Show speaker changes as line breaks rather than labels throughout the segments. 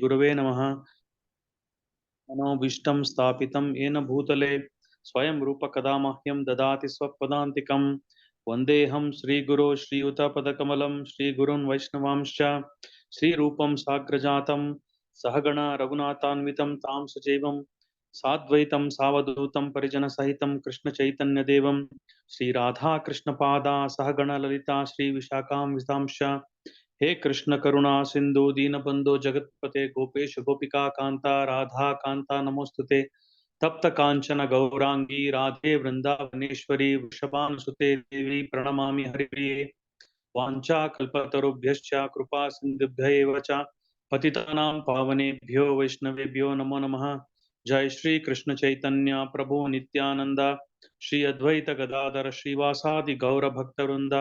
गुरवे नमः। मनोभीष्टं स्थापितं येन भूतले स्वयं रूपकदा मह्यं ददाति स्वपदान्तिकं। वन्देऽहं श्रीगुरो श्रीयुतपदकमलं श्रीगुरुन् वैष्णवांश्च श्रीरूपं साग्रजातं सहगण रघुनाथान्वितं तां सजीवं साद्वैतं सावधूतं परिजनसहितं कृष्णचैतन्यदेवं श्रीराधाकृष्णपादा सहगण ललिता श्रीविशाखां विशांश्च। हे कृष्ण करुणा सिंधु दीनबंधो जगतपते गोपेश गोपिका कांता राधा कांता नमोस्तुते। तप्त कांचन गौरांगी राधे वृंदावनेश्वरी वृषभानुसुते देवी प्रणमामि हरिप्रिये। वाञ्छा कल्पतरुभ्यश्च कृपा सिन्धुभ्य एव च पतितानां पावनेभ्यो वैष्णवेभ्यो नमो नमः। जय श्री कृष्ण चैतन्य प्रभु नित्यानंद श्री अद्वैत गदाधर श्रीवासादि गौर भक्तवृंद।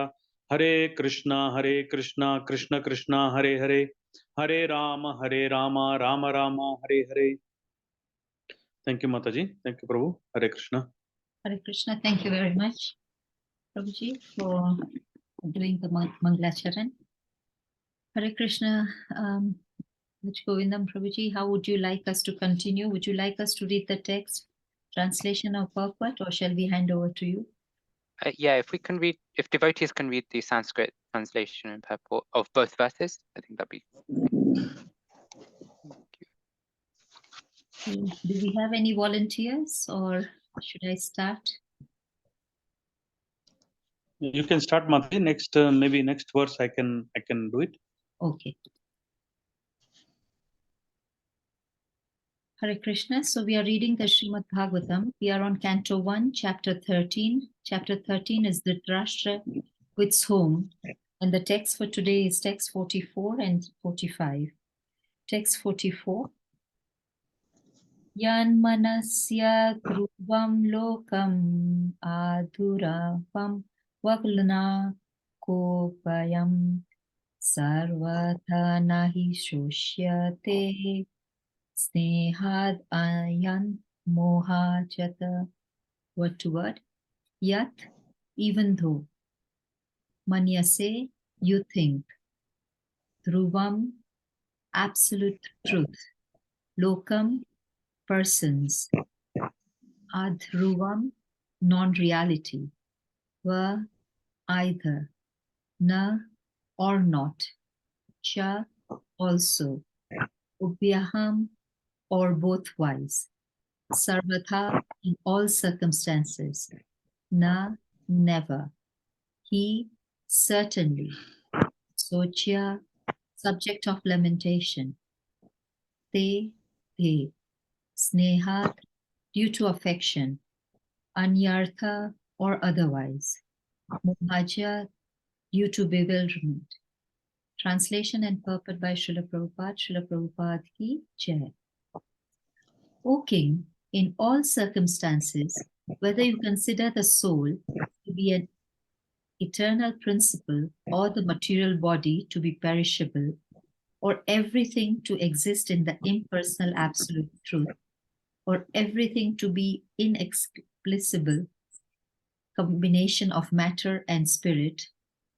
हरे कृष्णा कृष्ण कृष्णा हरे हरे हरे राम राम राम हरे हरे। थैंक यू माता जी, थैंक यू प्रभु। Hare Krishna.
Hare Krishna. Thank you very much, Prabhuji, for doing the Manglacharan. Hare Krishna. Govindam, Prabhuji, how would you like us to continue? Would you like us to read the text, translation or purport, or shall we hand over to you?
Yeah, if we can read, if devotees can read the Sanskrit translation and purport of both verses, I think that'd be.
Do we have any volunteers, or should I start?
You can start, Mataji. Next, maybe next verse I can do it.
Okay. Hare Krishna. So we are reading the Srimad Bhagavatam. We are on Canto 1, Chapter 13. Chapter 13 is Dhritarashtra quits home. And the text for today is text 44 and 45. Text 44. Yan manasya dhruvam lokam adhuravam vaglana kopayam sarvatha nahi shoshyate snehad ayan mohachata. Word to word. Yat, even though. Manyase, you think. Dhruvam, absolute truth. Lokam, persons. Adhruvam, non-reality. Va, either. Na, or not. Cha, also. Ubhyaham, or bothwise. Sarvatha, in all circumstances. Na, never. He, certainly. Sochya, subject of lamentation. Te, they. Snehat, due to affection. Anyartha, or otherwise. Mohaja, due to bewilderment. Translation and purport by Srila Prabhupada. Srila Prabhupada ki Jai. O King, in all circumstances, whether you consider the soul to be an eternal principle or the material body to be perishable, or everything to exist in the impersonal absolute truth, or everything to be inexplicable combination of matter and spirit,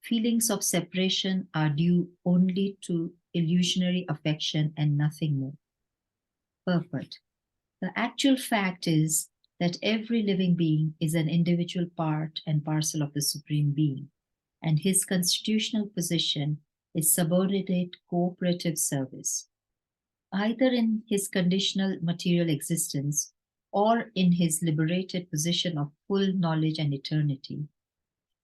feelings of separation are due only to illusionary affection and nothing more. Purport. The actual fact is that every living being is an individual part and parcel of the Supreme Being, and his constitutional position is subordinate cooperative service. Either in his conditional material existence or in his liberated position of full knowledge and eternity,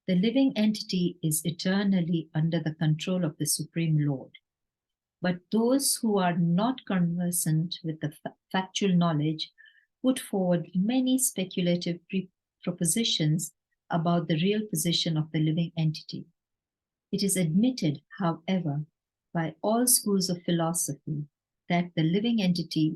the living entity is eternally under the control of the Supreme Lord. But those who are not conversant with the factual knowledge put forward many speculative propositions about the real position of the living entity. It is admitted, however, by all schools of philosophy that the living entity,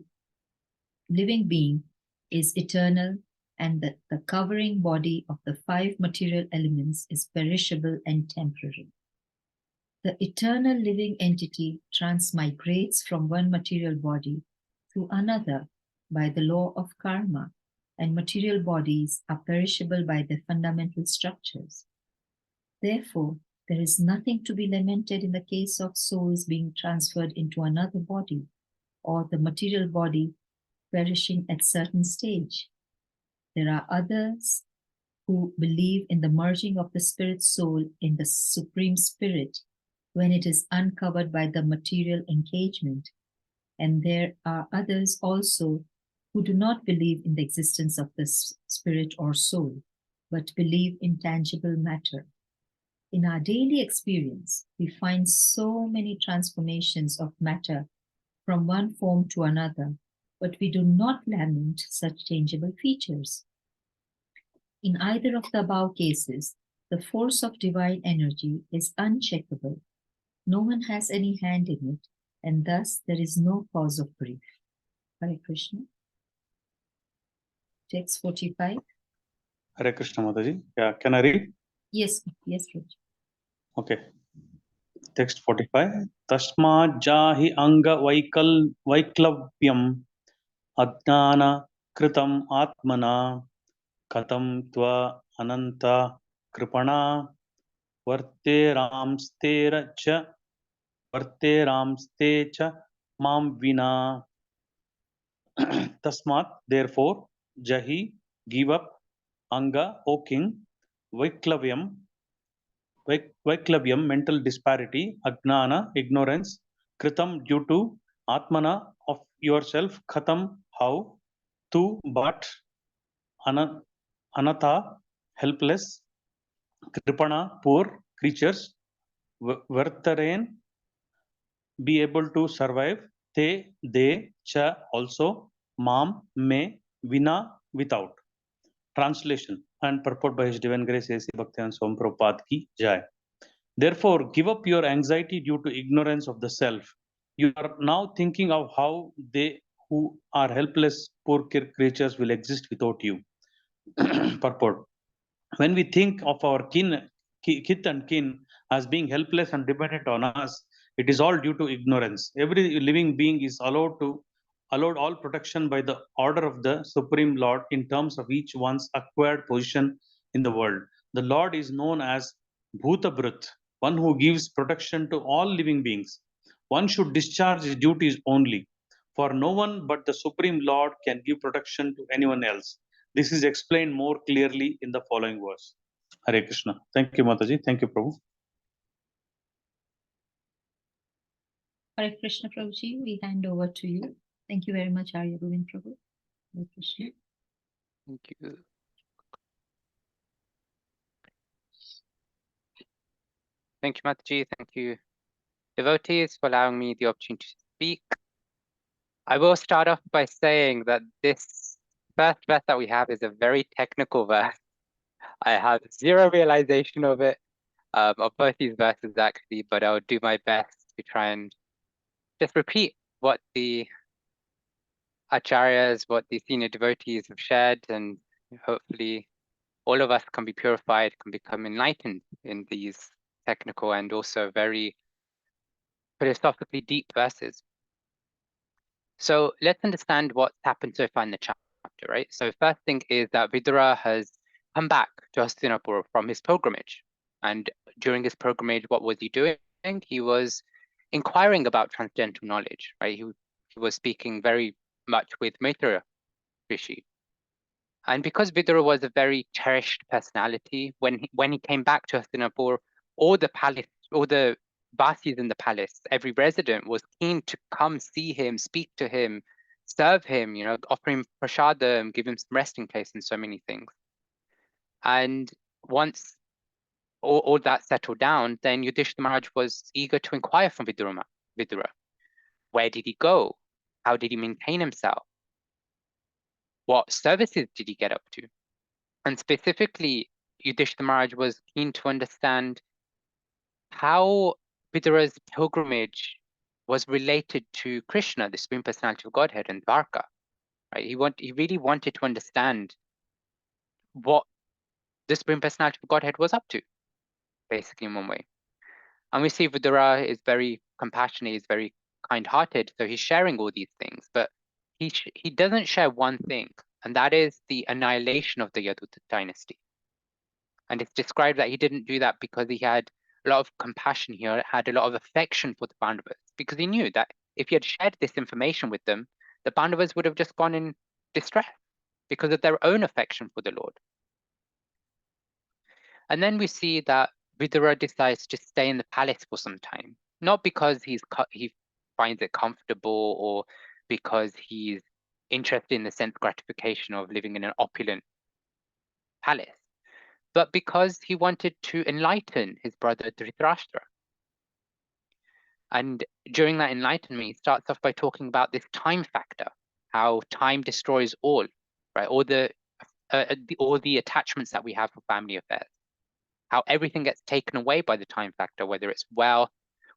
living being, is eternal and that the covering body of the five material elements is perishable and temporary. The eternal living entity transmigrates from one material body to another by the law of karma, and material bodies are perishable by their fundamental structures. Therefore, there is nothing to be lamented in the case of souls being transferred into another body, or the material body perishing at certain stage. There are others who believe in the merging of the spirit soul in the Supreme Spirit when it is uncovered by the material engagement. And there are others also who do not believe in the existence of the spirit or soul, but believe in tangible matter. In our daily experience, we find so many transformations of matter from one form to another, but we do not lament such changeable features. In either of the above cases, the force of divine energy is uncheckable. No one has any hand in it, and thus there is no cause of grief. Hare Krishna. Text 45.
Hare Krishna Mataji. Yeah, can I read?
Yes, Prabhuji.
Okay. Text 45. Tasma jahi anga vaiklavyam ajnana kritam atmana katam tva ananta kripana varteramste cha mam vina. Tasmat, therefore, jahi, give up, anga, O king, vaiklavyam, mental disparity, agnana, ignorance, kritam, due to, atmana, of yourself, khatam, how, tu, but, anatha, helpless, kripana, poor creatures, vartaren, be able to survive, te, they, cha, also, mam, me, vina, without. Translation and purport by His Divine Grace A.C. Bhaktivedanta Swami Prabhupada ki jai. Therefore, give up your anxiety due to ignorance of the self. You are now thinking of how they who are helpless, poor creatures will exist without you. Purport. When we think of our kith and kin as being helpless and dependent on us, it is all due to ignorance. Every living being is allowed all protection by the order of the Supreme Lord in terms of each one's acquired position in the world. The Lord is known as Bhutabrut, one who gives protection to all living beings. One should discharge his duties only, for no one but the Supreme Lord can give protection to anyone else. This is explained more clearly in the following verse. Hare Krishna. Thank you, Mataji. Thank you, Prabhu.
Hare Krishna, Prabhuji, we hand over to you. Thank you very much, Arya Govind Prabhu. Hare Krishna.
Thank you. Thank you, Mataji. Thank you, devotees, for allowing me the opportunity to speak. I will start off by saying that this first verse that we have is a very technical verse. I have zero realization of it, of both these verses actually, but I'll do my best to try and just repeat what the acharyas, what the senior devotees have shared, and hopefully all of us can be purified, can become enlightened in these technical and also very philosophically deep verses. So let's understand what's happened so far in the chapter, right? So first thing is that Vidura has come back to Hastinapur from his pilgrimage. And during his pilgrimage, what was he doing? He was inquiring about transcendental knowledge, right? He was speaking very much with Maitreya Rishi. And because Vidura was a very cherished personality, when he came back to Hastinapur, all the Vasis in the palace, every resident was keen to come see him, speak to him, serve him, offer him prasadam, give him some resting place and so many things. And once all that settled down, then Yudhishthira Maharaj was eager to inquire from Vidura. Where did he go? How did he maintain himself? What services did he get up to? And specifically, Yudhishthira Maharaj was keen to understand how Vidura's pilgrimage was related to Krishna, the Supreme Personality of Godhead, and Dwarka. Right? He really wanted to understand what the Supreme Personality of Godhead was up to, basically in one way. And we see Vidura is very compassionate, he's very kind-hearted, so he's sharing all these things, but he doesn't share one thing, and that is the annihilation of the Yadutha dynasty. And it's described that he didn't do that because he had a lot of compassion here, had a lot of affection for the Pandavas, because he knew that if he had shared this information with them, the Pandavas would have just gone in distress because of their own affection for the Lord. And then we see that Vidura decides to stay in the palace for some time, not because he finds it comfortable or because he's interested in the sense gratification of living in an opulent palace, but because he wanted to enlighten his brother Dhritarashtra. And during that enlightenment, he starts off by talking about this time factor, how time destroys all, right? All the attachments that we have for family affairs, how everything gets taken away by the time factor, whether it's wealth,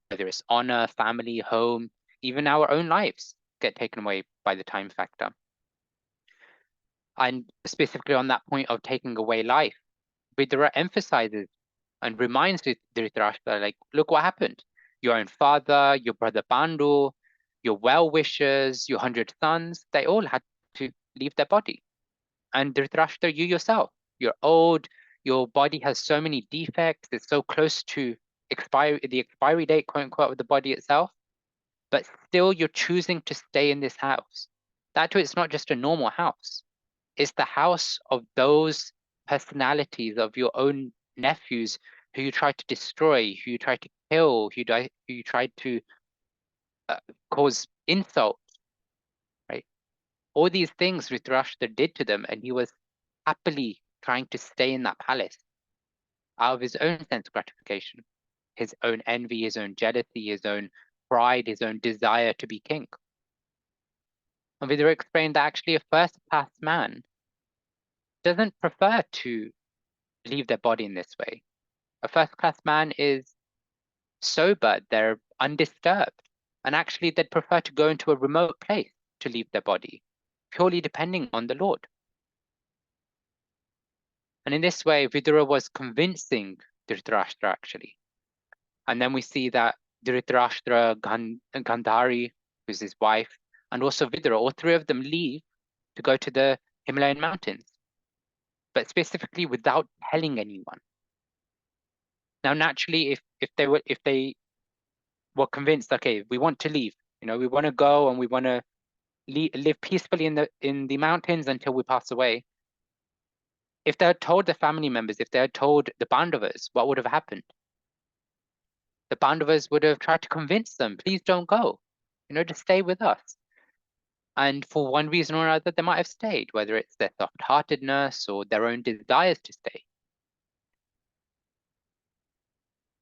whether it's honor, family, home, even our own lives get taken away by the time factor. And specifically on that point of taking away life, Vidura emphasizes and reminds Dhritarashtra, like, look what happened. Your own father, your brother Bandu, your well-wishers, your 100 sons, they all had to leave their body. And Dhritarashtra, you yourself, you're old, your body has so many defects, it's so close to the expiry date, quote unquote, of the body itself, but still you're choosing to stay in this house. That too, it's not just a normal house. It's the house of those personalities of your own nephews who you tried to destroy, who you tried to kill, who you tried to cause insult, right? All these things Dhritarashtra did to them, and he was happily trying to stay in that palace out of his own sense gratification, his own envy, his own jealousy, his own pride, his own desire to be king. And Vidura explained that actually a first-class man doesn't prefer to leave their body in this way. A first-class man is sober, they're undisturbed, and actually they'd prefer to go into a remote place to leave their body, purely depending on the Lord. And in this way, Vidura was convincing Dhritarashtra actually. And then we see that Dhritarashtra, Gandhari, who's his wife, and also Vidura, all three of them leave to go to the Himalayan mountains, but specifically without telling anyone. Now, naturally, if they were convinced, okay, we want to leave, we want to go and we want to live peacefully in the mountains until we pass away. If they had told the family members, if they had told the Pandavas, what would have happened? The Pandavas would have tried to convince them, please don't go, to stay with us. And for one reason or another, they might have stayed, whether it's their soft-heartedness or their own desires to stay.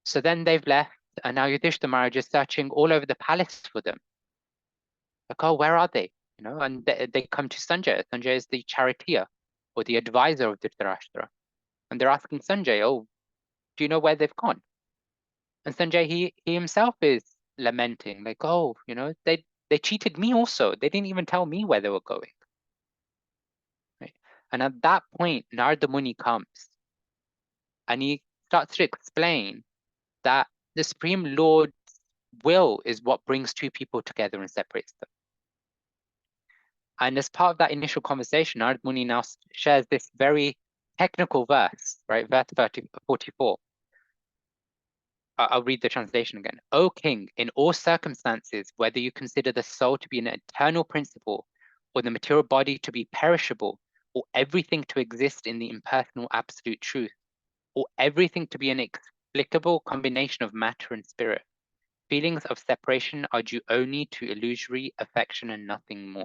So then they've left, and now Yudhishthira Maharaj is searching all over the palace for them. Like, oh, where are they? And they come to Sanjay. Sanjay is the charioteer or the advisor of Dhritarashtra. And they're asking Sanjay, oh, do you know where they've gone? And Sanjay, he himself is lamenting, like, oh, they cheated me also. They didn't even tell me where they were going. Right? And at that point, Narada Muni comes and he starts to explain that the Supreme Lord's will is what brings two people together and separates them. And as part of that initial conversation, Narada Muni now shares this very technical verse, right? Verse 44. I'll read the translation again. O King, in all circumstances, whether you consider the soul to be an eternal principle, or the material body to be perishable, or everything to exist in the impersonal absolute truth, or everything to be an inexplicable combination of matter and spirit, feelings of separation are due only to illusory affection and nothing more.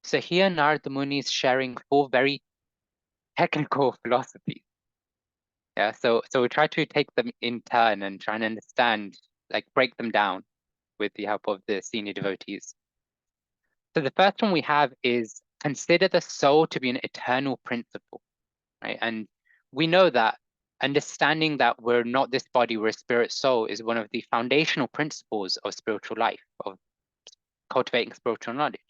So here Narada Muni is sharing four very technical philosophies. Yeah, so we try to take them in turn and try and understand, like break them down with the help of the senior devotees. So the first one we have is consider the soul to be an eternal principle, right? And we know that understanding that we're not this body, we're a spirit soul is one of the foundational principles of spiritual life, of cultivating spiritual knowledge.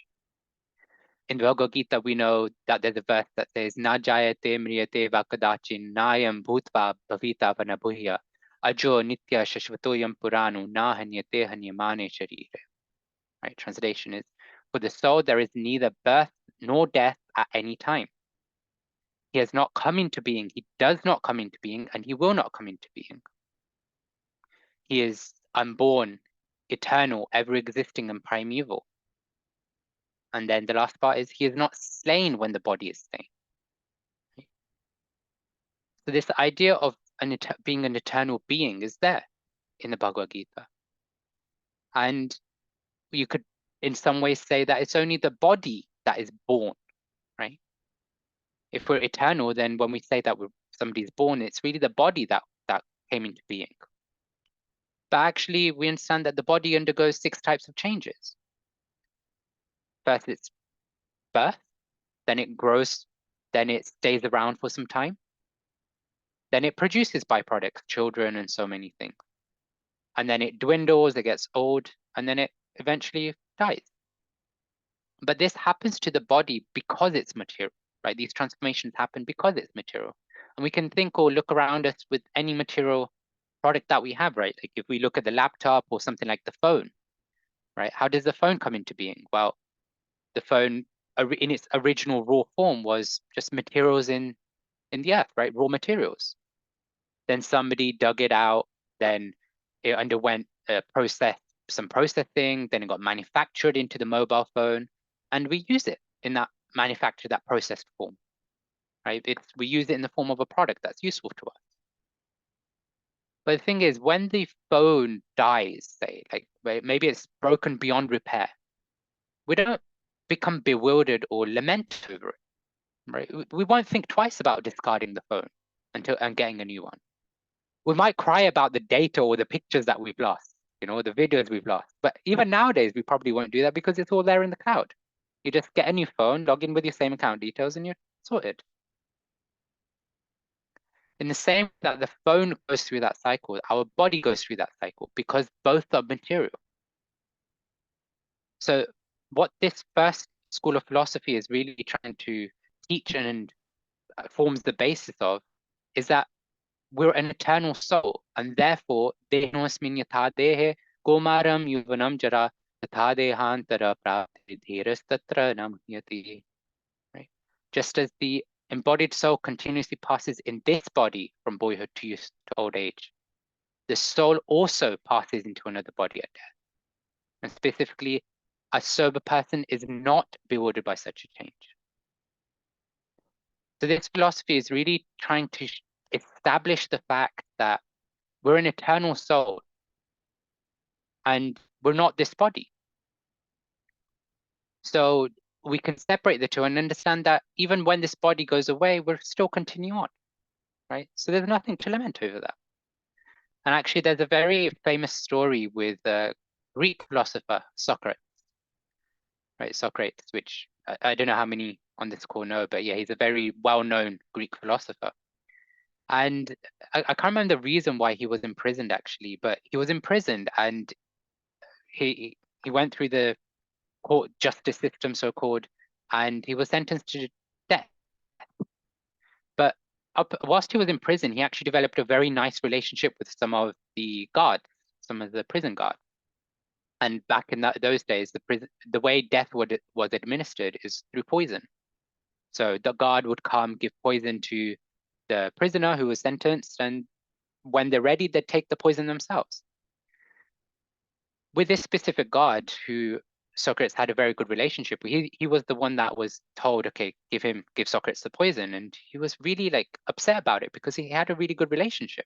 In the Bhagavad Gita, we know that there's a verse that says, Na jayate mriyate vakadachin nayam bhutva bhavita vanabhuya ajo nitya shashvatoyam puranu na hanyate hanyamane sharire. Right, translation is, for the soul there is neither birth nor death at any time. He has not come into being, he does not come into being, and he will not come into being. He is unborn, eternal, ever-existing, and primeval. And then the last part is he is not slain when the body is slain. So this idea of being an eternal being is there in the Bhagavad Gita. And you could in some ways say that it's only the body that is born, right? If we're eternal, then when we say that somebody's born, it's really the body that came into being. But actually, we understand that the body undergoes 6 types of changes. First, it's birth, then it grows, then it stays around for some time, then it produces byproducts, children, and so many things. And then it dwindles, it gets old, and then it eventually dies. But this happens to the body because it's material, right? These transformations happen because it's material. And we can think or look around us with any material product that we have, right? Like if we look at the laptop or something like the phone, right? How does the phone come into being? Well, the phone in its original raw form was just materials in the earth, right? Raw materials. Then somebody dug it out, then it underwent some processing, then it got manufactured into the mobile phone, and we use it in that manufactured, that processed form, right? We use it in the form of a product that's useful to us. But the thing is, when the phone dies, say, like maybe it's broken beyond repair, we don't become bewildered or lament over it, right? We won't think twice about discarding the phone and getting a new one. We might cry about the data or the pictures that we've lost, the videos we've lost. But even nowadays, we probably won't do that because it's all there in the cloud. You just get a new phone, log in with your same account details, and you're sorted. In the same way that the phone goes through that cycle, our body goes through that cycle because both are material. So what this first school of philosophy is really trying to teach and forms the basis of is that we're an eternal soul, and therefore, dehanosmin yatha dehe komaram yuvanam jara yatha dehantara praptidhirastatra namhyati. Right? Just as the embodied soul continuously passes in this body from boyhood to youth to old age, the soul also passes into another body at death. And specifically, a sober person is not bewildered by such a change. So this philosophy is really trying to establish the fact that we're an eternal soul and we're not this body. So we can separate the two and understand that even when this body goes away, we're still continue on, right? So there's nothing to lament over that. And actually, there's a very famous story with a Greek philosopher, Socrates, right? Socrates, which I don't know how many on this call know, but yeah, he's a very well-known Greek philosopher. And I can't remember the reason why he was imprisoned, actually, but he was imprisoned and he went through the court justice system, so-called, and he was sentenced to death. But whilst he was in prison, he actually developed a very nice relationship with some of the guards, some of the prison guards. And back in those days, the way death was administered is through poison. So the guard would come, give poison to the prisoner who was sentenced, and when they're ready, they'd take the poison themselves. With this specific guard who Socrates had a very good relationship with, he was the one that was told, okay, give Socrates the poison. And he was really like upset about it because he had a really good relationship.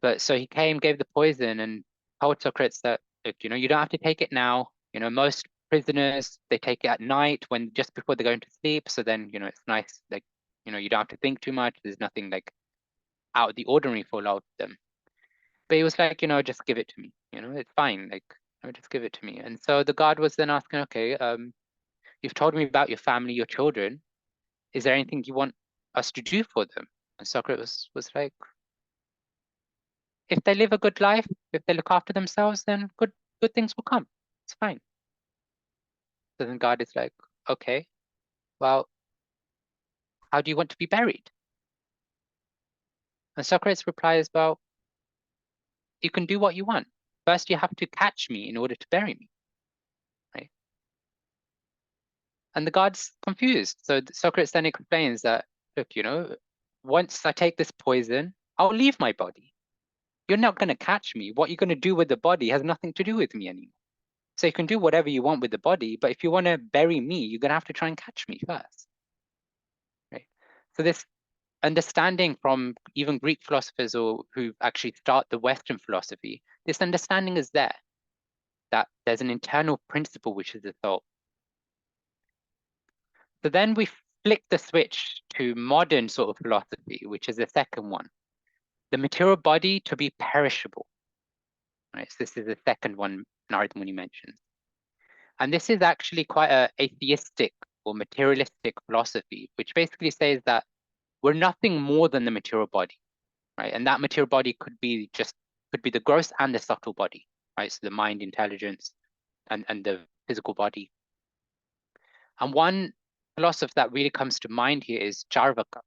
But so he came, gave the poison and told Socrates that, look, you don't have to take it now. Most prisoners, they take it at night just before they're going to sleep. So then, it's nice, like, you don't have to think too much. There's nothing like out of the ordinary for a lot of them. But he was like, just give it to me. It's fine. Like, just give it to me. And so the guard was then asking, okay, you've told me about your family, your children. Is there anything you want us to do for them? And Socrates was like, if they live a good life, if they look after themselves, then good things will come. It's fine. So then God is like, okay, well, how do you want to be buried? And Socrates replies, well, you can do what you want. First, you have to catch me in order to bury me, right? And the god's confused. So Socrates then explains that, look, once I take this poison, I'll leave my body. You're not going to catch me. What you're going to do with the body has nothing to do with me anymore. So you can do whatever you want with the body, but if you want to bury me, you're going to have to try and catch me first. Right? So this understanding from even Greek philosophers or who actually start the Western philosophy, this understanding is there, that there's an internal principle which is the soul. So then we flick the switch to modern sort of philosophy, which is the second one. The material body to be perishable. Right? So this is the second one Narada Muni mentions. And this is actually quite an atheistic or materialistic philosophy, which basically says that we're nothing more than the material body, right? And that material body could be the gross and the subtle body, right? So the mind, intelligence, and the physical body. And one philosopher that really comes to mind here is Charvaka.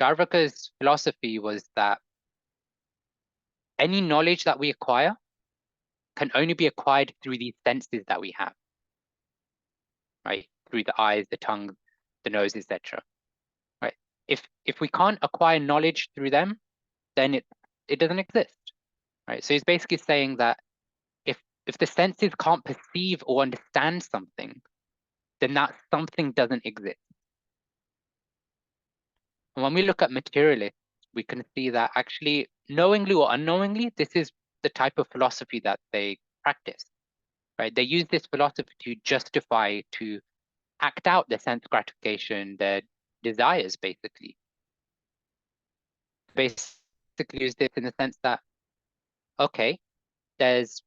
Charvaka's philosophy was that any knowledge that we acquire can only be acquired through these senses that we have, right? Through the eyes, the tongue, the nose, etc. Right? If we can't acquire knowledge through them, then it doesn't exist, right? So he's basically saying that if the senses can't perceive or understand something, then that something doesn't exist. And when we look at materialists, we can see that actually, knowingly or unknowingly, this is the type of philosophy that they practice, right? They use this philosophy to justify, to act out their sense gratification, their desires, basically. Basically use this in the sense that, okay,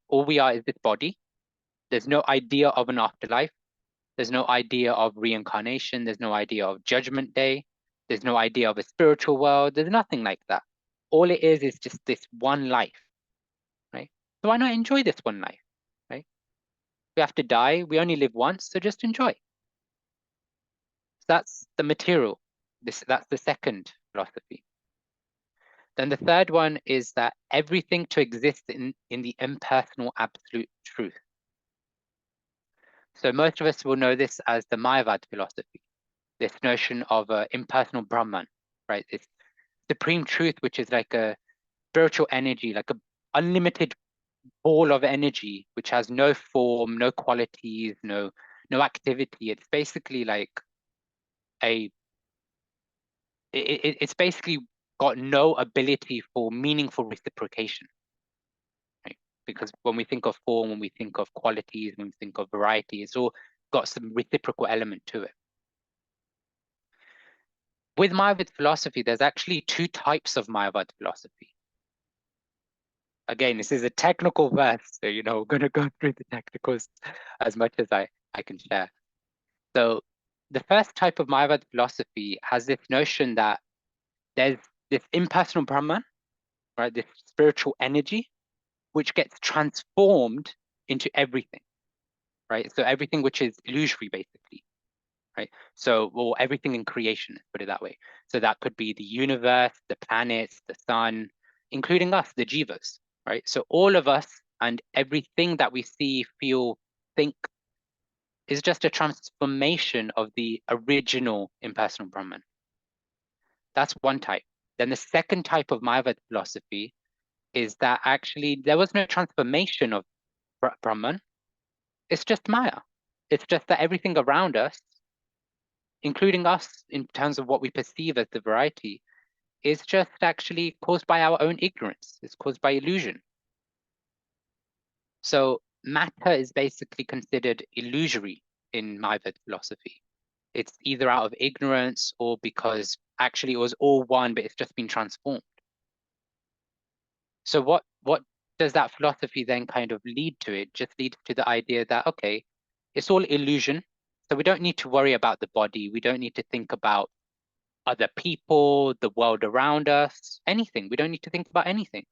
all we are is this body. There's no idea of an afterlife. There's no idea of reincarnation. There's no idea of judgment day. There's no idea of a spiritual world. There's nothing like that. All it is just this one life, right? So why not enjoy this one life, right? We have to die. We only live once, so just enjoy. So that's the material. That's the second philosophy. Then the third one is that everything to exist in the impersonal absolute truth. So most of us will know this as the Mayavad philosophy, this notion of impersonal Brahman, right? This supreme truth, which is like a spiritual energy, like a unlimited ball of energy, which has no form, no qualities, no activity. It's basically like it's basically got no ability for meaningful reciprocation, right? Because when we think of form, when we think of qualities, when we think of variety, it's all got some reciprocal element to it. With Mayavad philosophy, there's actually two types of Mayavad philosophy. Again, this is a technical verse, so we're going to go through the technicals as much as I can share. So the first type of Mayavad philosophy has this notion that there's this impersonal Brahman, right? This spiritual energy, which gets transformed into everything, right? So everything which is illusory, basically, right? So, well, everything in creation, let's put it that way. So that could be the universe, the planets, the sun, including us, the jivas, right? So all of us and everything that we see, feel, think is just a transformation of the original impersonal Brahman. That's one type. Then the second type of Mayavad philosophy is that actually there was no transformation of Brahman. It's just Maya. It's just that everything around us, including us in terms of what we perceive as the variety, is just actually caused by our own ignorance. It's caused by illusion. So matter is basically considered illusory in Mayavad philosophy. It's either out of ignorance or because actually it was all one, but it's just been transformed. So what does that philosophy then kind of lead to? It just leads to the idea that, okay, it's all illusion. So we don't need to worry about the body. We don't need to think about other people, the world around us, anything. We don't need to think about anything.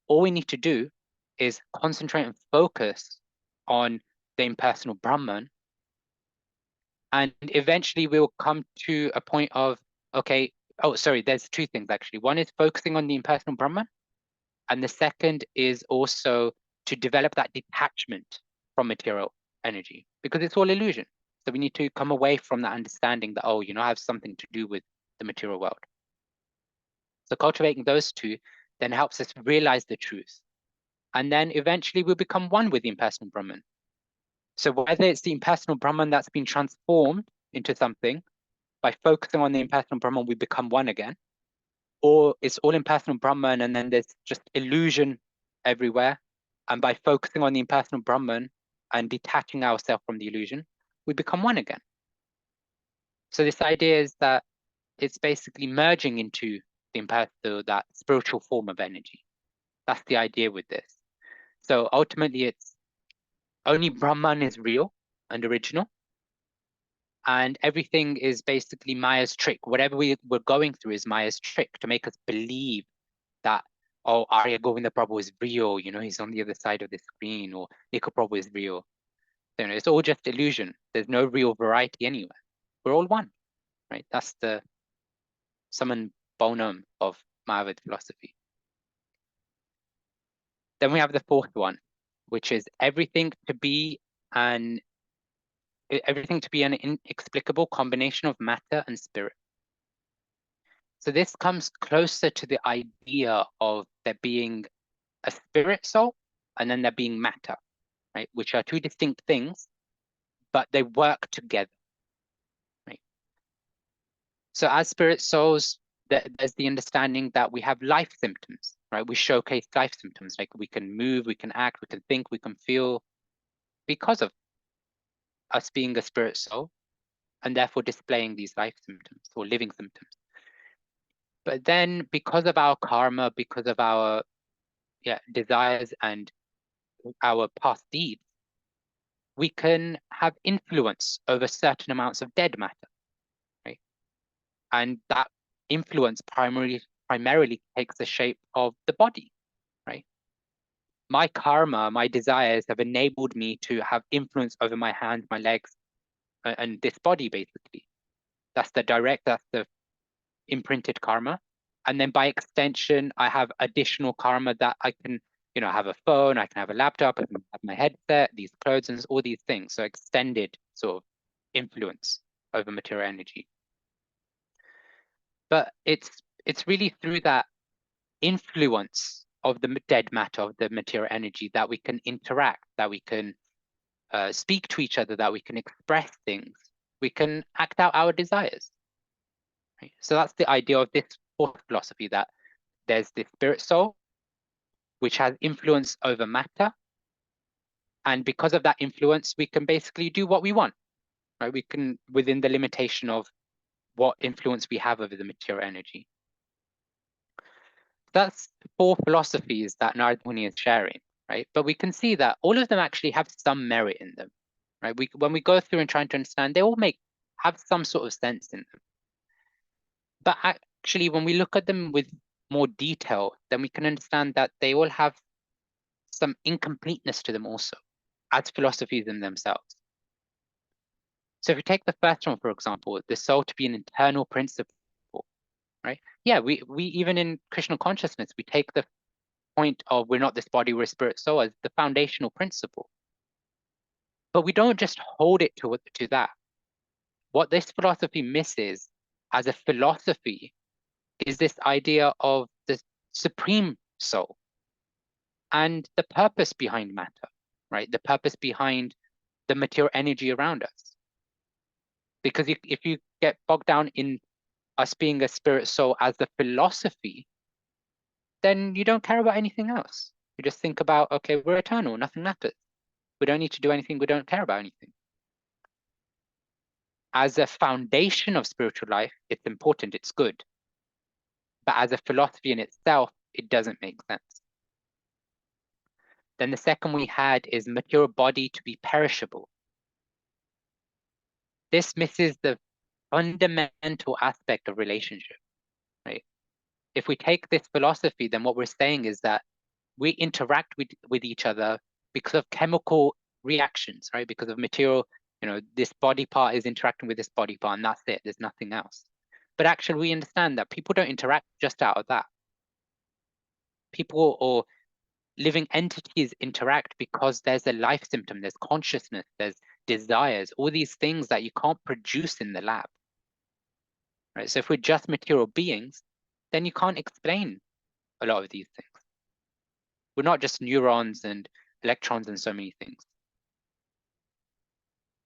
All we need to do is concentrate and focus on the impersonal Brahman. And eventually we'll come to a point of, okay, oh, sorry, there's two things actually. One is focusing on the impersonal Brahman. And the second is also to develop that detachment from material energy, because it's all illusion. So we need to come away from that understanding that, oh, I have something to do with the material world. So cultivating those two, then helps us realize the truth. And then eventually we become one with the impersonal Brahman. So whether it's the impersonal Brahman that's been transformed into something, by focusing on the impersonal Brahman, we become one again, or it's all impersonal Brahman and then there's just illusion everywhere. And by focusing on the impersonal Brahman and detaching ourselves from the illusion, we become one again. So this idea is that it's basically merging into the impersonal, that spiritual form of energy. That's the idea with this. So ultimately, it's only Brahman is real and original, and everything is basically Maya's trick. Whatever we're going through is Maya's trick to make us believe that, oh, Arya Govinda Prabhu is real, you know, he's on the other side of the screen, or Nika Prabhu is real. You know, it's all just illusion. There's no real variety anywhere. We're all one, right? That's the summum bonum of Mayavad philosophy. Then we have the fourth one, which is everything to be an inexplicable combination of matter and spirit. So this comes closer to the idea of there being a spirit soul and then there being matter, right? Which are two distinct things, but they work together, right? So as spirit souls, there's the understanding that we have life symptoms, right? We showcase life symptoms, like we can move, we can act, we can think, we can feel because of us being a spirit soul, and therefore displaying these life symptoms or living symptoms. But then because of our karma, because of our desires and our past deeds, we can have influence over certain amounts of dead matter, right? And that influence primarily takes the shape of the body, right? My karma, my desires have enabled me to have influence over my hands, my legs, and this body, basically. That's the imprinted karma. And then by extension, I have additional karma that I can, you know, have a phone, I can have a laptop, I can have my headset, these clothes, and all these things. So extended sort of influence over material energy. But it's really through that influence of the dead matter, of the material energy, that we can interact, that we can speak to each other, that we can express things, we can act out our desires. Right? So that's the idea of this fourth philosophy, that there's the spirit soul, which has influence over matter. And because of that influence, we can basically do what we want, right? We can, within the limitation of what influence we have over the material energy. That's four philosophies that Narada Muni is sharing, right? But we can see that all of them actually have some merit in them, right? When we go through and trying to understand, they all have some sort of sense in them. But actually, when we look at them with more detail, then we can understand that they all have some incompleteness to them also, as philosophies in themselves. So if we take the first one, for example, the soul to be an internal principle, right? Yeah, we even in Krishna consciousness, we take the point of we're not this body, we're a spirit soul as the foundational principle. But we don't just hold it to that. What this philosophy misses as a philosophy is this idea of the supreme soul and the purpose behind matter, right? The purpose behind the material energy around us. Because if you get bogged down in us being a spirit soul as the philosophy, then you don't care about anything else. You just think about, okay, we're eternal, nothing matters. We don't need to do anything, we don't care about anything. As a foundation of spiritual life, it's important, it's good. But as a philosophy in itself, it doesn't make sense. Then the second we had is material body to be perishable. This misses the fundamental aspect of relationship, right? If we take this philosophy, then what we're saying is that we interact with each other because of chemical reactions, right? Because of material, you know, this body part is interacting with this body part and that's it, there's nothing else. But actually we understand that people don't interact just out of that. People or living entities interact because there's a life symptom, there's consciousness, there's desires, all these things that you can't produce in the lab, right? So if we're just material beings, then you can't explain a lot of these things. We're not just neurons and electrons and so many things.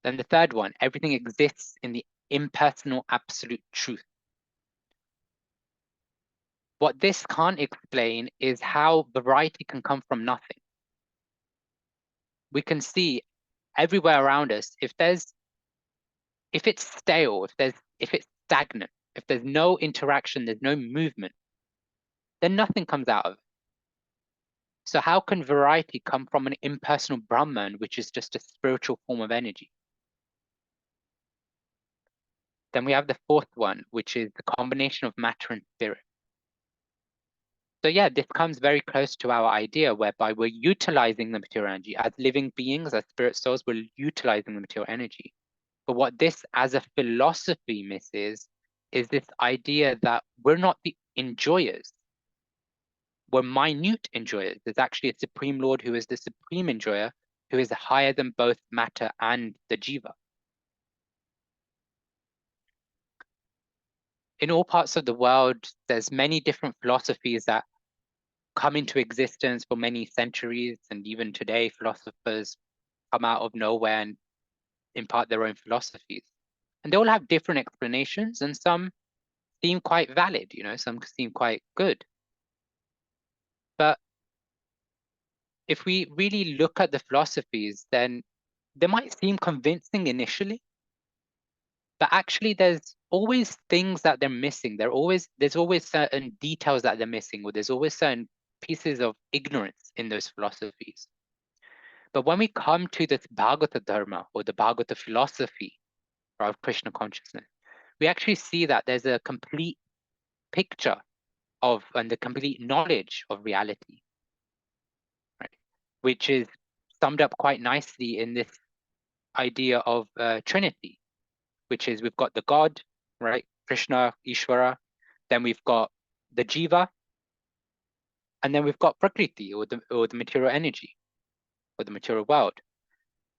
Then the third one, everything exists in the impersonal absolute truth. What this can't explain is how variety can come from nothing. We can see everywhere around us, if it's stale, if it's stagnant, if there's no interaction, there's no movement, then nothing comes out of it. So how can variety come from an impersonal Brahman, which is just a spiritual form of energy? Then we have the fourth one, which is the combination of matter and spirit. So yeah, this comes very close to our idea whereby we're utilizing the material energy. As living beings, as spirit souls, we're utilizing the material energy. But what this as a philosophy misses is this idea that we're not the enjoyers. We're minute enjoyers. There's actually a Supreme Lord who is the supreme enjoyer, who is higher than both matter and the jiva. In all parts of the world, there's many different philosophies that come into existence for many centuries, and even today, philosophers come out of nowhere and impart their own philosophies. And they all have different explanations, and some seem quite valid, some seem quite good. But if we really look at the philosophies, then they might seem convincing initially, but actually there's always things that they're missing. There's always certain details that they're missing, or there's always certain pieces of ignorance in those philosophies. But when we come to this Bhagavata Dharma, or the Bhagavata philosophy of Krishna consciousness, we actually see that there's a complete picture of, and the complete knowledge of reality, right? Which is summed up quite nicely in this idea of Trinity, which is we've got the God, right? Krishna, Ishvara, then we've got the Jiva, and then we've got Prakriti, or the material energy, or the material world.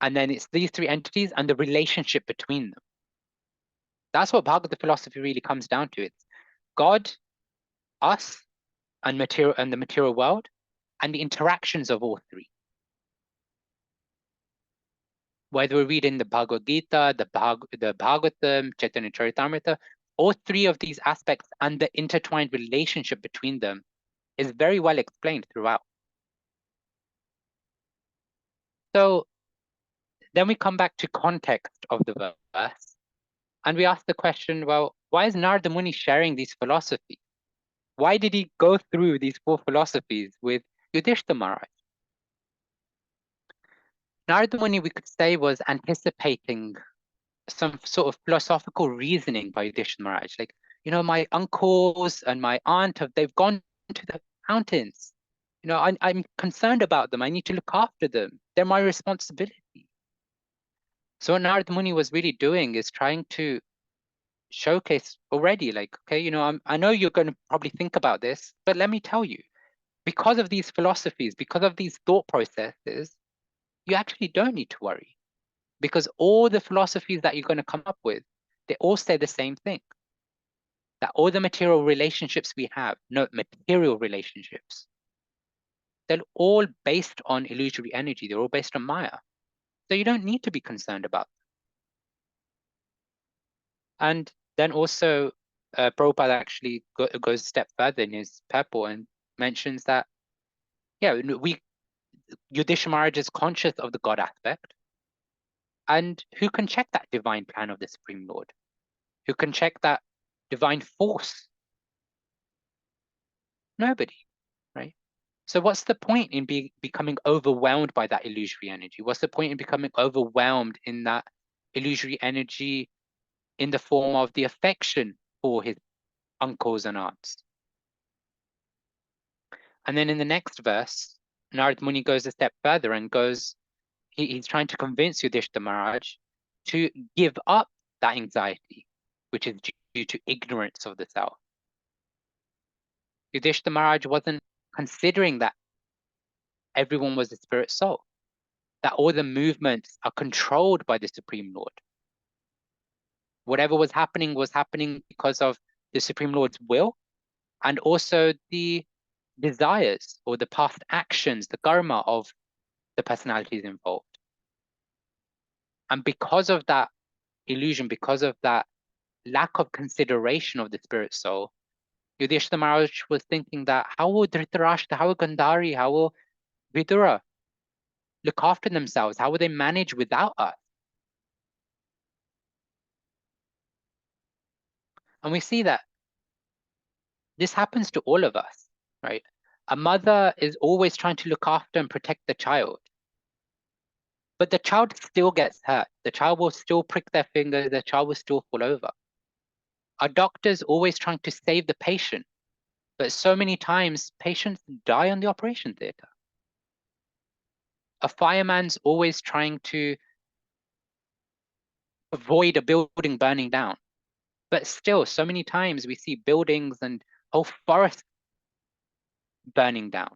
And then it's these three entities and the relationship between them. That's what Bhagavad philosophy really comes down to. It's God, us, and the material world, and the interactions of all three. Whether we read in the Bhagavad Gita, the Bhagavatam, Chaitanya Charitamrita, all three of these aspects and the intertwined relationship between them is very well explained throughout. So then we come back to context of the verse, and we ask the question, well, why is Narada Muni sharing these philosophies? Why did he go through these four philosophies with Yudhishthira Maharaj? Narada Muni, we could say, was anticipating some sort of philosophical reasoning by Yudhishthira Maharaj. Like, my uncles and my aunt, they've gone to the mountains. I'm concerned about them. I need to look after them. They're my responsibility. So what Narada Muni was really doing is trying to showcase already, like, okay, I know you're going to probably think about this, but let me tell you, because of these philosophies, because of these thought processes, you actually don't need to worry, because all the philosophies that you're going to come up with, they all say the same thing, that all the material relationships we have, no material relationships, they're all based on illusory energy. They're all based on Maya. So you don't need to be concerned about them. And then also, Prabhupada actually goes a step further in his purport and mentions that, Yudhishthira Maharaj is conscious of the God aspect. And who can check that divine plan of the Supreme Lord? Who can check that divine force? Nobody, right? So what's the point in becoming overwhelmed by that illusory energy? What's the point in becoming overwhelmed in that illusory energy in the form of the affection for his uncles and aunts? And then in the next verse, Narad Muni goes a step further and he's trying to convince Yudhishthira Maharaj to give up that anxiety, which is due to ignorance of the self. Yudhishthira Maharaj wasn't considering that everyone was a spirit soul, that all the movements are controlled by the Supreme Lord. Whatever was happening because of the Supreme Lord's will, and also the desires or the past actions, the karma of the personalities involved. And because of that illusion, because of that lack of consideration of the spirit soul, Yudhishthira Maharaj was thinking that how will Dhritarashtra, how will Gandhari, how will Vidura look after themselves? How will they manage without us? And we see that this happens to all of us, right? A mother is always trying to look after and protect the child, but the child still gets hurt. The child will still prick their finger, the child will still fall over. A doctor's always trying to save the patient, but so many times patients die on the operation theater. A fireman's always trying to avoid a building burning down, but still so many times we see buildings and whole forests burning down,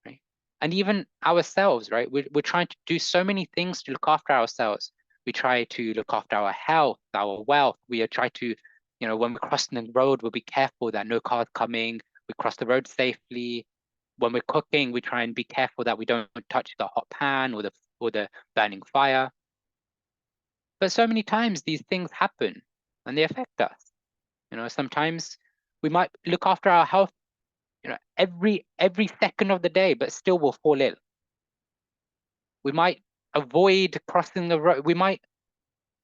right? And even ourselves, right? We're trying to do so many things to look after ourselves. We try to look after our health, our wealth. We try to, when we're crossing the road, we'll be careful that no cars coming. We cross the road safely. When we're cooking, we try and be careful that we don't touch the hot pan or the burning fire. But so many times these things happen and they affect us. Sometimes we might look after our health, every second of the day, but still will fall ill. We might avoid crossing the road. We might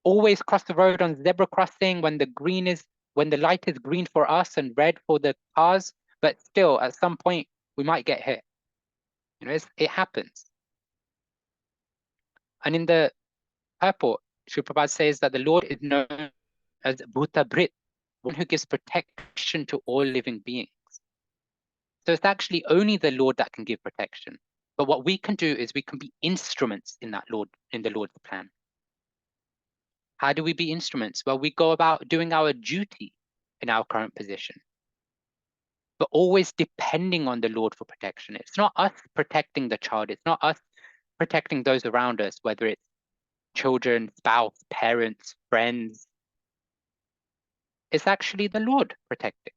always cross the road on zebra crossing when the light is green for us and red for the cars, but still at some point we might get hit. It happens. And in the purport, Sri Prabhupada says that the Lord is known as Bhuta Brit, one who gives protection to all living beings. So it's actually only the Lord that can give protection. But what we can do is we can be instruments in the Lord's plan. How do we be instruments? Well, we go about doing our duty in our current position, but always depending on the Lord for protection. It's not us protecting the child. It's not us protecting those around us, whether it's children, spouse, parents, friends. It's actually the Lord protecting.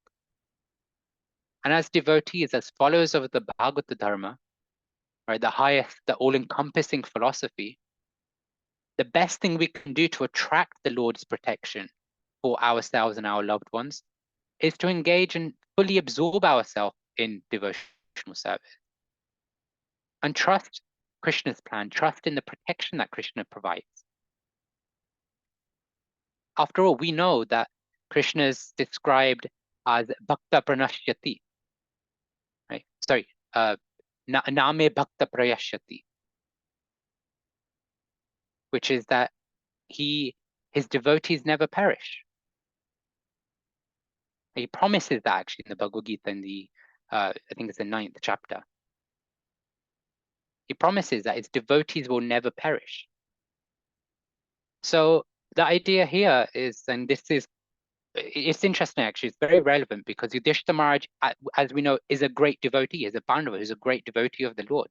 And as devotees, as followers of the Bhagavata Dharma, right, the highest, the all-encompassing philosophy, the best thing we can do to attract the Lord's protection for ourselves and our loved ones is to engage and fully absorb ourselves in devotional service. And trust Krishna's plan, trust in the protection that Krishna provides. After all, we know that Krishna is described as Bhakta Pranashyati, right? Sorry, Name Bhakta Prayashyati, which is that his devotees never perish. He promises that actually in the Bhagavad Gita in the, I think it's the 9th chapter. He promises that his devotees will never perish. So the idea here is, and it's interesting actually, it's very relevant because Yudhishthira Maharaj, as we know, is a great devotee, is a Pandava, who's a great devotee of the Lord.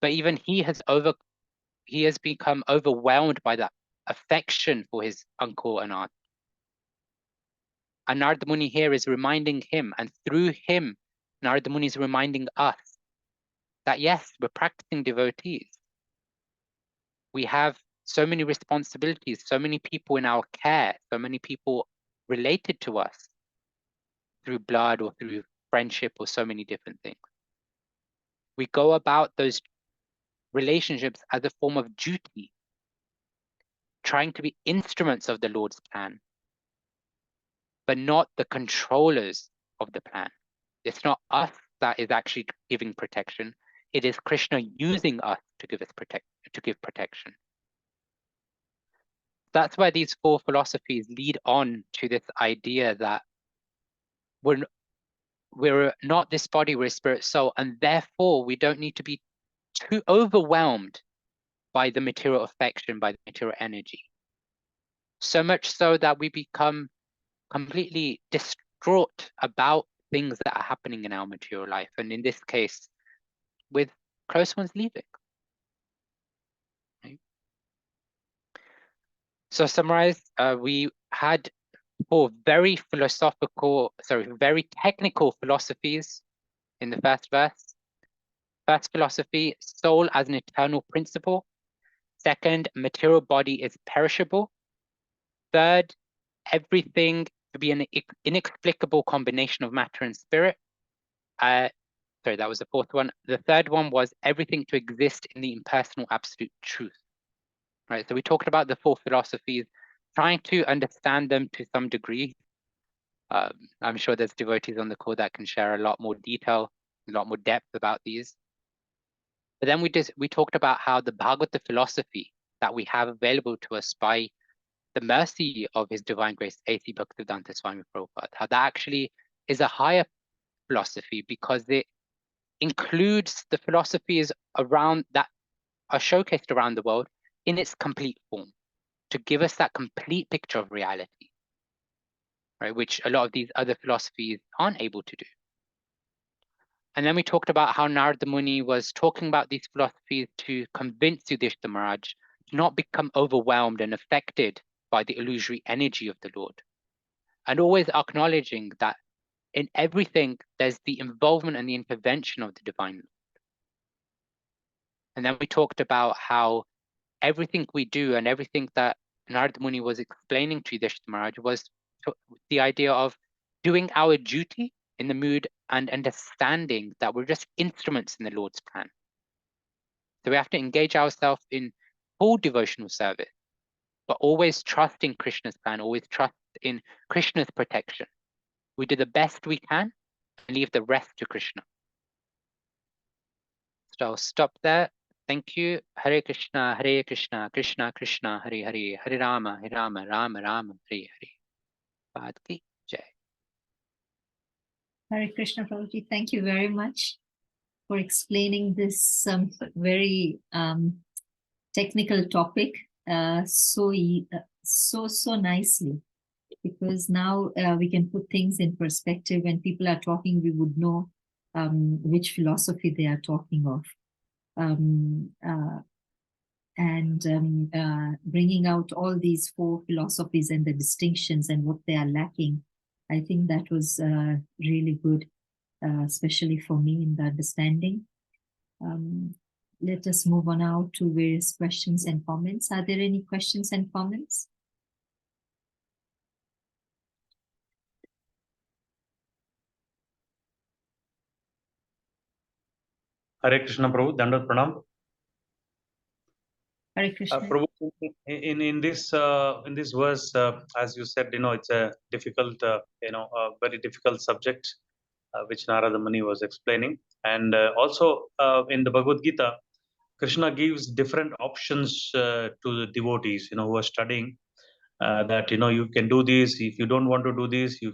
But even he has become overwhelmed by that affection for his uncle and aunt. And Narada Muni here is reminding him, and through him, Narada Muni is reminding us that yes, we're practicing devotees. We have so many responsibilities, so many people in our care, so many people related to us through blood or through friendship or so many different things. We go about those relationships as a form of duty, trying to be instruments of the Lord's plan, but not the controllers of the plan. It's not us that is actually giving protection. It is Krishna using us to give protection. That's why these four philosophies lead on to this idea that we're not this body, we're a spirit soul, and therefore we don't need to be too overwhelmed by the material affection, by the material energy. So much so that we become completely distraught about things that are happening in our material life, and in this case, with close ones leaving. Right? So summarize, we had four very technical philosophies in the first verse. First philosophy, soul as an eternal principle. Second, material body is perishable. Third, everything to be an inexplicable combination of matter and spirit. Sorry, that was the fourth one. The third one was everything to exist in the impersonal absolute truth. Right, so we talked about the four philosophies, trying to understand them to some degree. I'm sure there's devotees on the call that can share a lot more detail, a lot more depth about these. But then we talked about how the Bhagavata philosophy that we have available to us by the mercy of His Divine Grace, A.C. Bhaktivedanta Swami Prabhupada, how that actually is a higher philosophy because it includes the philosophies around that are showcased around the world in its complete form to give us that complete picture of reality, right? Which a lot of these other philosophies aren't able to do. And then we talked about how Narada Muni was talking about these philosophies to convince Yudhishthira Maharaj to not become overwhelmed and affected by the illusory energy of the Lord. And always acknowledging that in everything, there's the involvement and the intervention of the Divine Lord. And then we talked about how everything we do and everything that Narada Muni was explaining to Yudhishthira Maharaj was the idea of doing our duty in the mood and understanding that we're just instruments in the Lord's plan. So we have to engage ourselves in full devotional service, but always trust in Krishna's plan, always trust in Krishna's protection. We do the best we can and leave the rest to Krishna. So I'll stop there. Thank you. Hare Krishna, Krishna Krishna, Hare Hare, Hare Rama, Rama Rama, Hare Hare. Bhad ki jai.
Hare Krishna, Prabhuji. Thank you very much for explaining this very technical topic so nicely. Because now we can put things in perspective. When people are talking, we would know which philosophy they are talking of. Bringing out all these four philosophies and the distinctions and what they are lacking, I think that was really good, especially for me in the understanding. Let us move on now to various questions and comments. Are there any questions and comments?
Hare Krishna, Prabhu. Dandavat Pranam.
Hare Krishna.
Prabhu, in this verse, as you said, it's a difficult, very difficult subject, which Narada Muni was explaining, and also in the Bhagavad Gita, Krishna gives different options to the devotees, who are studying. That you can do this. If you don't want to do this, you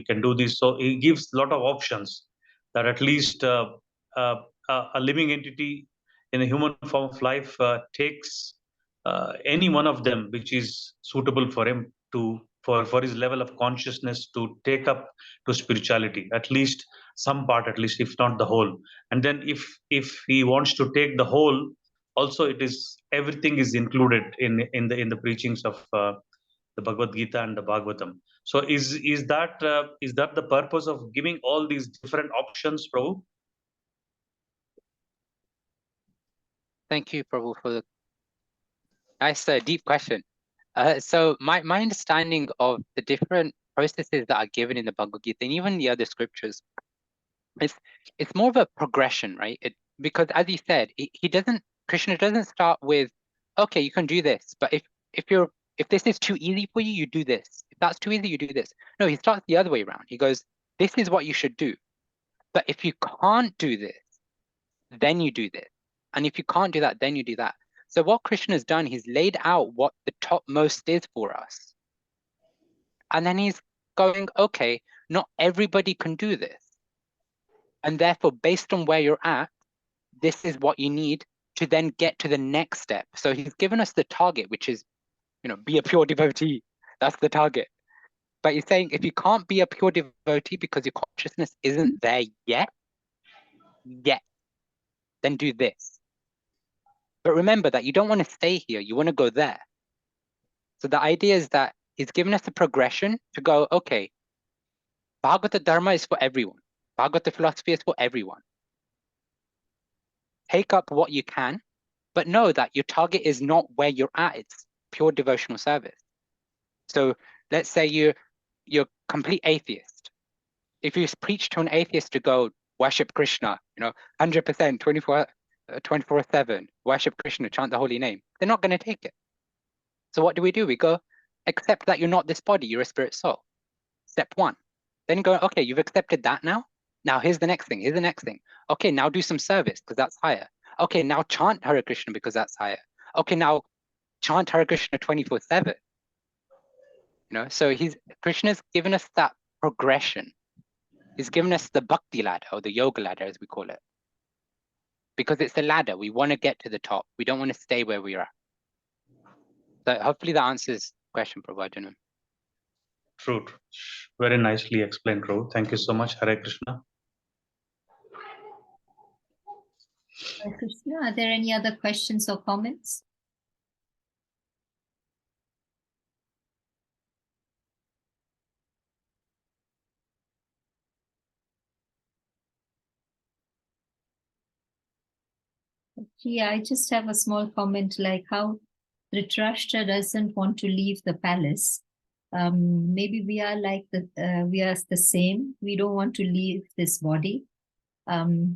can do this. So he gives a lot of options that at least a living entity in a human form of life takes any one of them which is suitable for him to for his level of consciousness to take up to spirituality, at least some part, at least if not the whole. And then if he wants to take the whole, also it is everything is included in the preachings of the Bhagavad Gita and the Bhagavatam. So is that the purpose of giving all these different options, Prabhu?
Thank you, Prabhu, for the nice deep question. So my understanding of the different processes that are given in the Bhagavad Gita and even the other scriptures, it's more of a progression, right? Because as he said, Krishna doesn't start with, okay, you can do this, but if this is too easy for you, you do this. If that's too easy, you do this. No, he starts the other way around. He goes, this is what you should do. But if you can't do this, then you do this. And if you can't do that, then you do that. So what Krishna has done, he's laid out what the topmost is for us. And then he's going, okay, not everybody can do this. And therefore, based on where you're at, this is what you need to then get to the next step. So he's given us the target, which is, be a pure devotee. That's the target. But he's saying, if you can't be a pure devotee because your consciousness isn't there yet, then do this. But remember that you don't want to stay here. You want to go there. So the idea is that he's given us a progression to go, okay, Bhagavata Dharma is for everyone. Bhagavata philosophy is for everyone. Take up what you can, but know that your target is not where you're at. It's pure devotional service. So let's say you're complete atheist. If you preach to an atheist to go worship Krishna, 100%, 24/7, worship Krishna, chant the holy name, they're not going to take it. So what do? We go, accept that you're not this body, you're a spirit soul. Step one. Then go, okay, you've accepted that now. Now here's the next thing, here's the next thing. Okay, now do some service because that's higher. Okay, now chant Hare Krishna because that's higher. Okay, now chant Hare Krishna 24/7. So Krishna's given us that progression. He's given us the bhakti ladder, or the yoga ladder as we call it. Because it's a ladder, we want to get to the top. We don't want to stay where we are. So hopefully that answers the question, Prabhuji.
True. Very nicely explained, Prabhu. Thank you so much. Hare Krishna.
Hare Krishna, are there any other questions or comments? Yeah, I just have a small comment, like how Dhritarashtra doesn't want to leave the palace. Maybe we are like we are the same. We don't want to leave this body.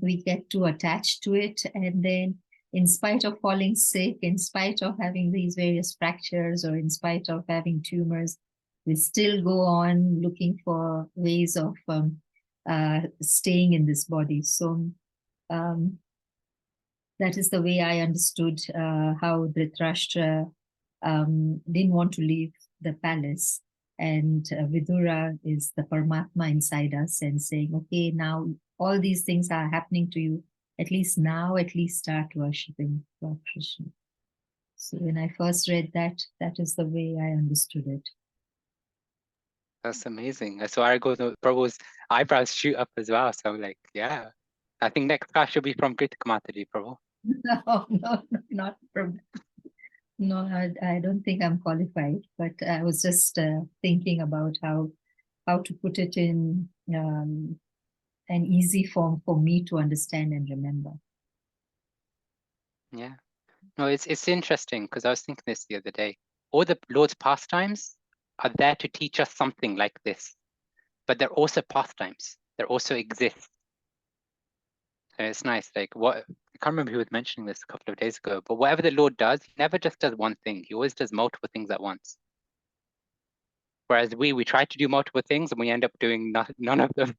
We get too attached to it, and then in spite of falling sick, in spite of having these various fractures, or in spite of having tumors, we still go on looking for ways of staying in this body. So that is the way I understood how Dhritarashtra didn't want to leave the palace. And Vidura is the Paramatma inside us and saying, okay, now all these things are happening to you. At least start worshipping Lord Krishna. So when I first read that, that is the way I understood it.
That's amazing. So I go to Prabhu's eyebrows shoot up as well. So I'm like, yeah. I think next class should be from Kritika Mataji, Prabhu.
No, not from. No, I don't think I'm qualified, but I was just thinking about how to put it in an easy form for me to understand and remember.
Yeah. No, it's interesting because I was thinking this the other day. All the Lord's pastimes are there to teach us something like this, but they're also pastimes. They also exist. And it's nice. Like I can't remember who was mentioning this a couple of days ago, but whatever the Lord does, he never just does one thing. He always does multiple things at once. Whereas we try to do multiple things and we end up doing none of them.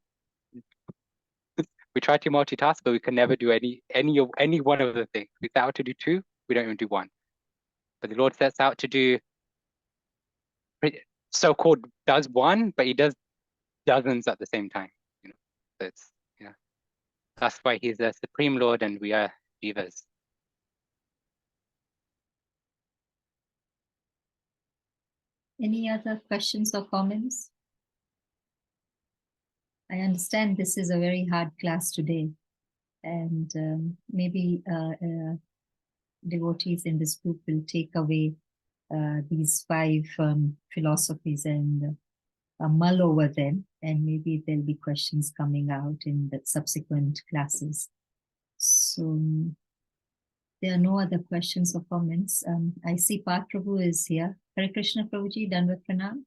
We try to multitask, but we can never do any one of the things. We set out to do two, we don't even do one. But the Lord sets out to do so-called does one, but he does dozens at the same time. So it's that's why he's the Supreme Lord and we are jivas.
Any other questions or comments? I understand this is a very hard class today, and maybe devotees in this group will take away these 5 philosophies and mull over them, and maybe there'll be questions coming out in the subsequent classes. So there are no other questions or comments. I see Path Prabhu is here. Hare Krishna Prabhuji, Dandavat Pranam.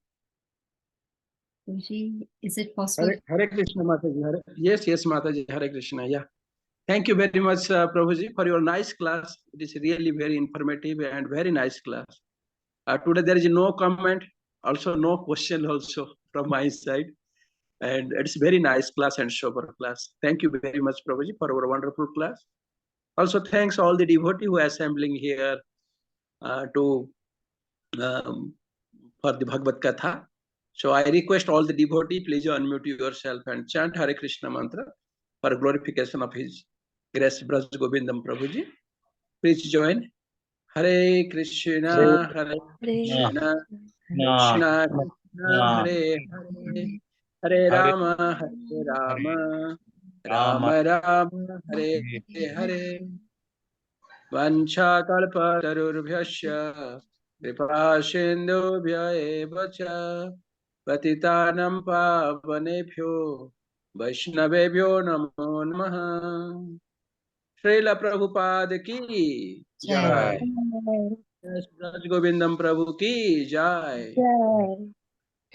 Prabhuji, is it possible?
Hare Krishna Mataji. Yes, Mataji. Hare Krishna. Yeah. Thank you very much, Prabhuji, for your nice class. It is really very informative and very nice class. Today there is no comment, also no question also from my side. And it's very nice class and sober class. Thank you very much, Prabhuji, for our wonderful class. Also, thanks all the devotees who are assembling here for the Bhagavad Katha. So I request all the devotees, please unmute yourself and chant Hare Krishna mantra for glorification of His grace, Braj Govindam Prabhuji. Please join. Hare Krishna, Hare Krishna, Krishna Krishna, Hare Hare, Hare Rama, Hare Rama, Rama Rama, Hare Hare. Vancha kalpa tarubhyasya, kripa sindhubhya eva cha, patitanam pavanebhyo वैष्णवेभ्यो नमो नमः। श्रील प्रभुपाद की जय। ब्रज गोविंदम प्रभु की जय।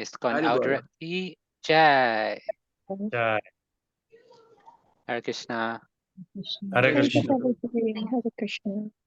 ISKCON
Hari बोल।
Elder की जय।
Jai.
Hare Krishna.
Krishna.
Hare
जय
Krishna.
Shri Ram.
Hare Krishna.